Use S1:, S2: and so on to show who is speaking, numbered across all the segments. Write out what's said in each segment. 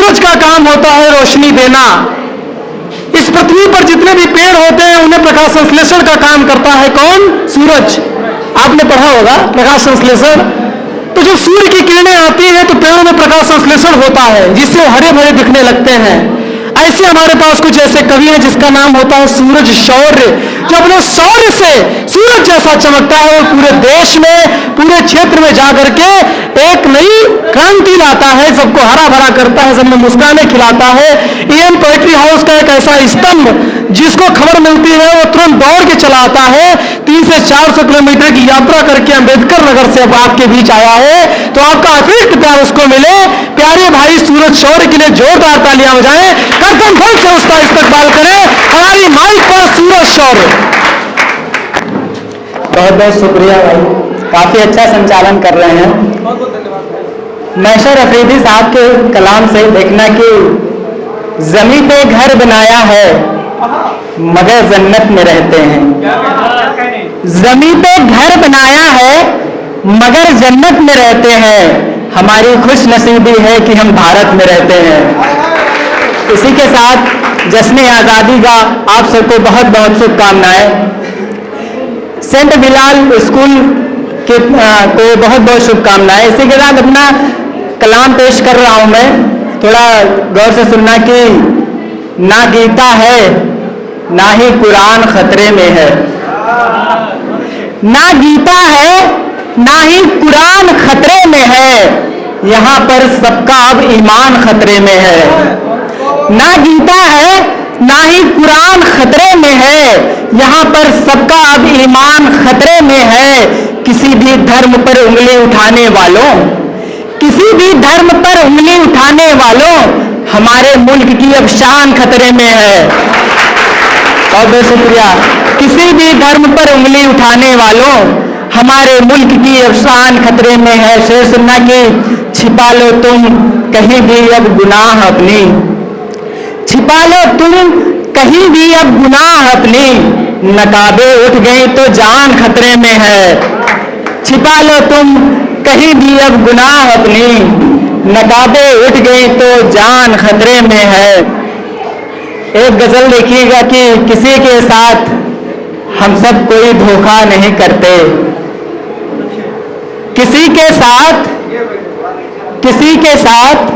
S1: सूरज का काम होता है रोशनी देना। इस पृथ्वी पर जितने भी पेड़ होते हैं उन्हें प्रकाश संश्लेषण का काम करता है कौन? सूरज। आपने पढ़ा होगा प्रकाश संश्लेषण। तो जब सूर्य की किरणें आती हैं तो पेड़ों में प्रकाश संश्लेषण होता है, जिससे हरे भरे दिखने लगते हैं। ऐसे हमारे पास कुछ ऐसे कवि हैं जिसका नाम होता है सूरज शौर्य, जो अपने शौर्य से सूरज जैसा चमकता है और पूरे देश में, पूरे क्षेत्र में जाकर के एक नई क्रांति लाता है, सबको हरा भरा करता है, सब में मुस्काने खिलाता है। एम पोएट्री हाउस का एक ऐसा स्तंभ जिसको खबर मिलती है वो तुरंत दौड़ के चला आता है। 300 से 400 किलोमीटर की यात्रा करके अम्बेडकर नगर से अब आपके बीच आया है, तो आपका अतिरिक्त प्यार उसको मिले। प्यारे भाई सूरज शौर्य के लिए जोरदार तालियां बजाएं, कर्तन ध्वनि से उसका इस्तकबाल करें हमारी माइक पर सूरज शौर्य।
S2: बहुत बहुत शुक्रिया भाई, काफी अच्छा संचालन कर रहे हैं।
S1: बहुत बहुत धन्यवाद।
S2: मैशर अफरीदी साहब के कलाम से देखना कि जमीन पे घर बनाया है मगर जन्नत में रहते हैं। जमीन पे घर बनाया है मगर जन्नत में रहते हैं। हमारी खुश नसीबी है कि हम भारत में रहते हैं। इसी के साथ जश्न आज़ादी का आप सबको बहुत बहुत शुभकामनाएं। सेंट बिलाल स्कूल के को बहुत बहुत शुभकामनाएं। इसी के साथ अपना कलाम पेश कर रहा हूं मैं, थोड़ा गौर से सुनना कि ना गीता है ना ही कुरान खतरे में है। ना गीता है ना ही कुरान खतरे में है, यहाँ पर सबका अब ईमान खतरे में है। ना गीता है ना ही कुरान खतरे में है, यहाँ पर सबका अब ईमान खतरे में है। किसी भी धर्म पर उंगली उठाने वालों, किसी भी धर्म पर उंगली उठाने वालों, हमारे मुल्क की अब शान खतरे में है। बहुत बहुत शुक्रिया। किसी भी धर्म पर उंगली उठाने वालों, हमारे मुल्क की अब शान खतरे में है। शेर सुनना कि छिपा लो तुम कहीं भी अब गुनाह अपनी, छिपा लो तुम कहीं भी अब गुनाह अपनी, नकाबे उठ गई तो जान खतरे में है। छिपा लो तुम कहीं भी अब गुनाह अपनी, नकाबे उठ गई तो जान खतरे में है। एक गजल देखिएगा कि किसी के साथ हम सब कोई धोखा नहीं करते, किसी के साथ, किसी के साथ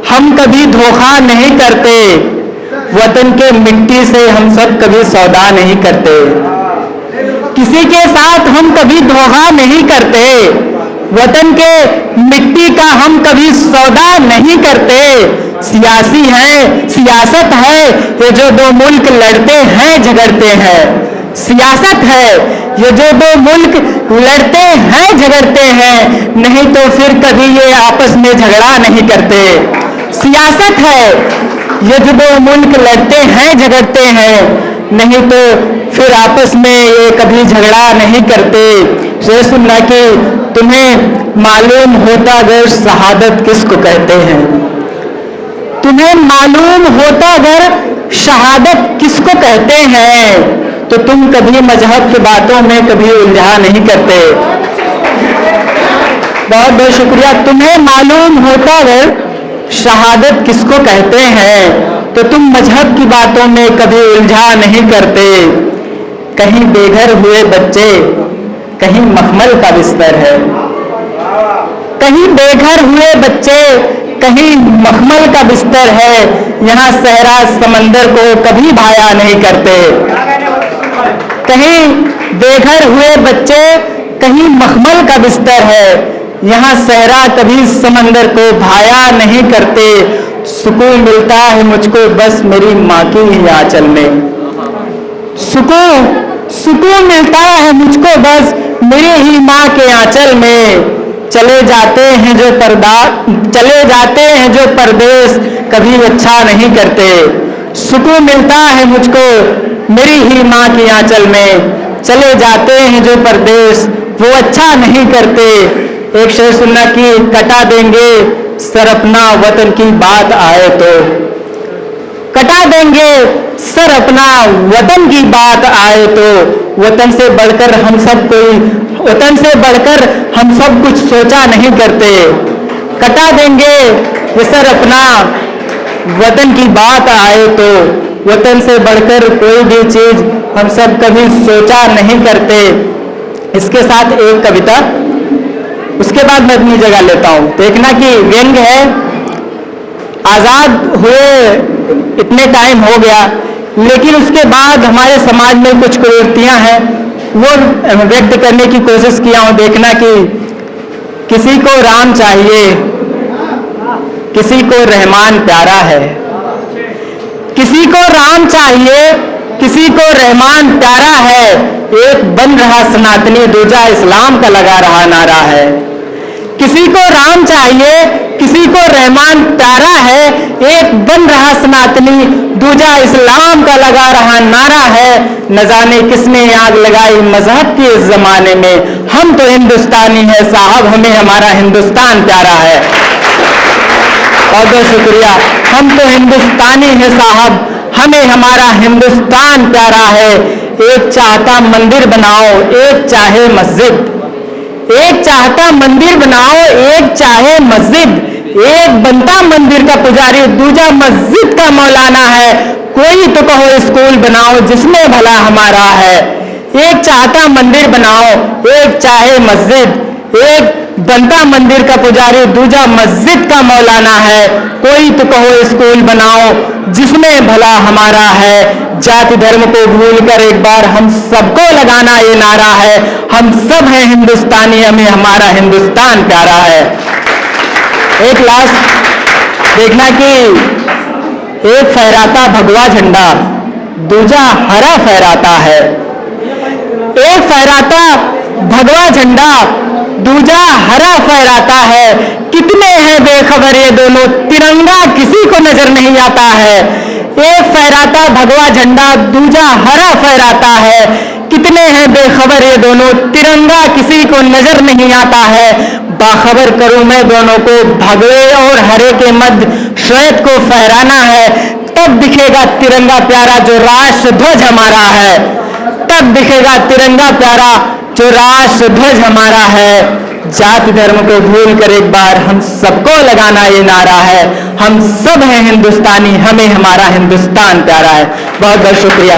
S2: हम कभी धोखा नहीं करते, वतन के मिट्टी से हम सब कभी सौदा नहीं करते। किसी के साथ हम कभी धोखा नहीं करते, वतन के मिट्टी का हम कभी सौदा नहीं करते। सियासी है, सियासत है, ये जो दो मुल्क लड़ते हैं झगड़ते हैं। सियासत है ये जो दो मुल्क लड़ते हैं झगड़ते हैं, नहीं तो फिर कभी ये आपस में झगड़ा नहीं करते। सियासत है ये जो दो मुल्क लड़ते हैं झगड़ते हैं, नहीं तो फिर आपस में ये कभी झगड़ा नहीं करते। शेर सुनना कि तुम्हें मालूम होता अगर शहादत किसको कहते हैं, तुम्हें मालूम होता अगर शहादत किसको कहते हैं, तो तुम कभी मजहब की बातों में कभी उलझा नहीं करते। बहुत बहुत शुक्रिया। तुम्हें मालूम होता अगर शहादत किसको कहते हैं, तो तुम मजहब की बातों में कभी उलझा नहीं करते। कहीं बेघर हुए बच्चे, कहीं मखमल का बिस्तर है, कहीं बेघर हुए बच्चे, कहीं मखमल का बिस्तर है, यहाँ सहरा समंदर को कभी भाया नहीं करते। कहीं बेघर हुए बच्चे, कहीं मखमल का बिस्तर है, यहाँ सहरा कभी समंदर को भाया नहीं करते। सुकून मिलता है मुझको बस मेरी माँ की ही आंचल में, सुकून मिलता है मुझको बस मेरी ही माँ के आंचल में। चले जाते हैं जो परदेश कभी अच्छा नहीं करते। सुकून मिलता है मुझको मेरी ही माँ की आंचल में। चले जाते हैं जो परदेश वो अच्छा नहीं करते। एक शेर सुनना कि कटा देंगे सर अपना वतन की बात आए तो, कटा देंगे सर अपना वतन की बात आए तो, वतन से बढ़कर हम सब कोई, वतन से बढ़कर हम सब कुछ सोचा नहीं करते। कटा देंगे ये सर अपना वतन की बात आए तो वतन से बढ़कर कोई भी चीज हम सब कभी सोचा नहीं करते। इसके साथ एक कविता, उसके बाद मैं अपनी जगह लेता हूं। देखना कि व्यंग है, आजाद हुए इतने टाइम हो गया, लेकिन उसके बाद हमारे समाज में कुछ कुरीतियां हैं, वो व्यक्त करने की कोशिश किया हूं। देखना कि किसी को राम चाहिए, किसी को रहमान प्यारा है। किसी को राम चाहिए, किसी को रहमान प्यारा है। एक बन रहा सनातनी, दूजा इस्लाम का लगा रहा नारा है। किसी को राम चाहिए, किसी को रहमान प्यारा है। एक बन रहा सनातनी, दूजा इस्लाम का लगा रहा नारा है। न जाने किसने आग लगाई मजहब के इस जमाने में, हम तो हिंदुस्तानी है साहब, हमें हमारा हिंदुस्तान प्यारा है। बहुत बहुत शुक्रिया। हम तो हिंदुस्तानी है साहब, हमें हमारा हिंदुस्तान प्यारा है। एक चाहता मंदिर बनाओ, एक चाहे मस्जिद। एक चाहता मंदिर बनाओ, एक चाहे मस्जिद। एक बनता मंदिर का पुजारी, दूजा मस्जिद का मौलाना है। कोई तो कहो स्कूल बनाओ जिसमें भला हमारा है। एक चाहता मंदिर बनाओ, एक चाहे मस्जिद। एक बनता मंदिर का पुजारी, दूजा मस्जिद का मौलाना है। कोई तो कहो स्कूल बनाओ जिसमें भला हमारा है। जाति धर्म को भूलकर एक बार हम सबको लगाना ये नारा है, हम सब हैं हिंदुस्तानी, हमें हमारा हिंदुस्तान प्यारा है। एक लास्ट देखना कि एक फहराता भगवा झंडा, दूजा हरा फहराता है। एक फहराता भगवा झंडा, दूजा हरा फहराता है। कितने हैं बेखबर ये दोनों, तिरंगा किसी को नजर नहीं आता है। एक फहराता भगवा झंडा, दूजा हरा फहराता है। कितने हैं बेखबर ये दोनों, तिरंगा किसी को नजर नहीं आता है। बाखबर करूं मैं दोनों को, भगवे और हरे के मध्य श्वेत को फहराना है। तब दिखेगा तिरंगा प्यारा जो राष्ट्र ध्वज हमारा है। तब दिखेगा तिरंगा प्यारा जो राष्ट्र ध्वज हमारा है। जाति धर्म को भूल कर एक बार हम सबको लगाना ये नारा है, हम सब हैं हिंदुस्तानी, हमें हमारा हिंदुस्तान प्यारा है। बहुत बहुत शुक्रिया।